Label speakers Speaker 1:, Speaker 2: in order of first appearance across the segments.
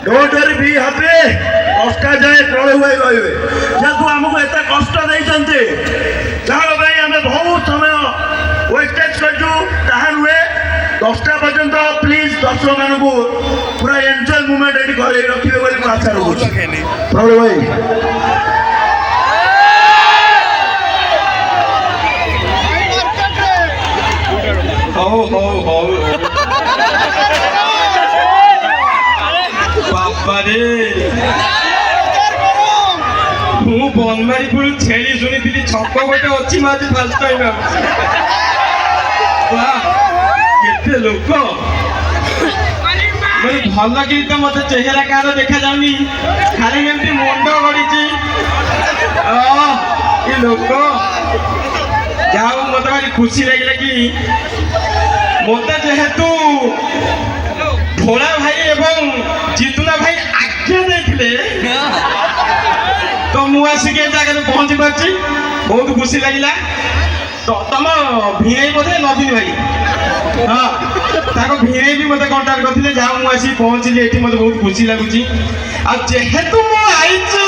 Speaker 1: Don't worry, be happy. কষ্ট যায় তଳେ ହୁଏ ରହିବେ ଯେହେତୁ ଆମକୁ ଏତେ କଷ୍ଟ ଦେଇଛନ୍ତି ଯାହାର ପାଇଁ ଆମେ ବହୁତ ସମୟ ୱେଷ୍ଟେଜ୍ କରିଛୁ ତାହା ନୁହେଁ 10ଟା ପର୍ଯ୍ୟନ୍ତ ପ୍ଲିଜ୍ ଦର୍ଶକମାନଙ୍କୁ ପୁରା ଏନ୍ଜୟ ମୁଭମେଣ୍ଟ ଏଠି କରେଇ ରଖିବେ ବୋଲି ମୁଁ ଆଶା ରଖୁଛି ପ୍ରବଳ ଭାଇ
Speaker 2: ହଉ ହଉ ହଉ ବାବାରେ ମୁଁ ବନମାଳିପୁର ଛେଳି ଶୁଣିଥିଲି ଛକ ଗୋଟେ ଅଛି ମୁଁ ଆଜି ଫାଷ୍ଟ ଟାଇମ୍ କେତେ ଲୋକ ମାନେ ଭଲ କି ତ ମତେ ଚେହେରା କାହାର ଦେଖାଯାଉନି ଖାଲି ଏମିତି ମୁଣ୍ଡ ଗଡ଼ିଛି ଏ ଲୋକ ଯାହା ହଉ ମତେ ଭାରି ଖୁସି ଲାଗିଲା କି ମତେ ଯେହେତୁ ଭୋଳା ଭାଇ ଏବଂ ଜିତୁନା ଭାଇ ଆଜ୍ଞା ଦେଇଥିଲେ ତ ମୁଁ ଆସିକି ଏ ଜାଗାରେ ପହଞ୍ଚି ପାରିଛି ବହୁତ ଖୁସି ଲାଗିଲା ତମ ଭିଣେଇ ବୋଧେ ନବୀନ ଭାଇ ହଁ ତାଙ୍କ ଭିଣେଇ ବି ମତେ କଣ୍ଟାକ୍ଟ କରିଥିଲେ ଯାହା ମୁଁ ଆସିକି ପହଞ୍ଚିଲି ଏଠି ମତେ ବହୁତ ଖୁସି ଲାଗୁଛି ଆଉ ଯେହେତୁ ମୁଁ ଆଇଛି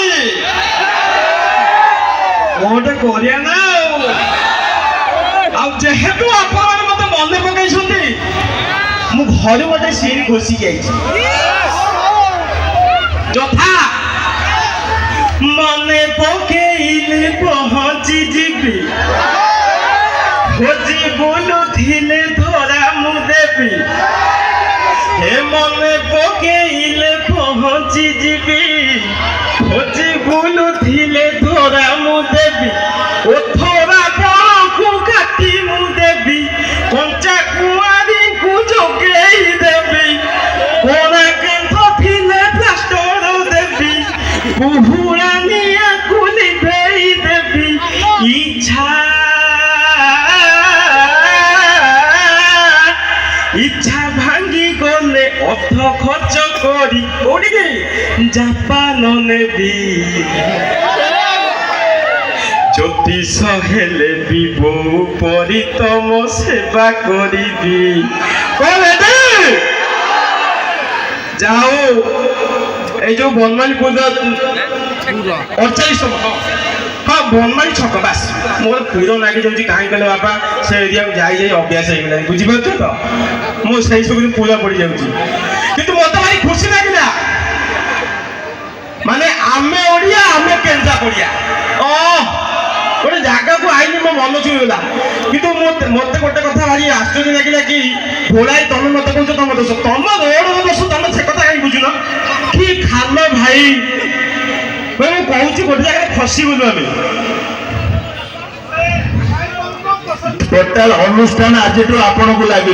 Speaker 2: ଗୋଟେ କରିବା ନା ଆଉ ଯେହେତୁ ଆପଣମାନେ ମତେ ମନେ ପକାଇଛନ୍ତି ମୁଁ ଘରୁ ଗୋଟେ ସିନ୍ ଘୋଷିକି ଆଇଛି ଯଥା ମନେ ପକେଇଲେ ପହଞ୍ଚି ଯିବି ଖୋଜି ବୁଲୁଥିଲେ ଧରା ମୁଁ ଦେବି ହେ ମନେ ପକେଇଲେ ପହଞ୍ଚି ଯିବି ଖୋଜି ବୁଲୁଥିଲେ ଧରା ମୁଁ ଦେବି ଓ ଧରା ବଣକୁ କାଟି ମୁଁ ଦେବି କଞ୍ଚା କୁଆରୀଙ୍କୁ ଯୋଗେଇ ଦେବି କୋଣା କାନ୍ଥ ଥିଲେ ପ୍ଲାଷ୍ଟର ଦେବି କୁହୁଳା ନିଆଁକୁ ଲିଭେଇ ଦେବି ইচ্ছা ভাঙ্গি গলে অর্থ খরচ করি ওদিকে জাপান নেবি জ্যোতিষ হেলে বিবু পরি তম সেবা করিবি যাও এই যে বনমালীপুর 48 हाँ बनमाली छक बास मोर पीड़ लगी जाऊँगी कहीं कहले बापा से एरिया जाई अभ्यास हो गला बुझीपार तो मुझे सब पूरा पड़ जाऊँगी कितु मत भाई खुशी लगे माने आमे ओडिया आमे केंजा पड़िया गोटे जगह को आईनी मो मन छुईगला कितु मत गोटे कथा भारी आश्चर्य लगे कि भोलाई तुम मत कौन तुम दोष तुम रोड दोष तुम से कथा कहीं बुझुन कि खाल भाई मैं कहूँ गोटे जगह फसीगलु आम
Speaker 1: टोटाल अनुष्ठान आज आपन को लगे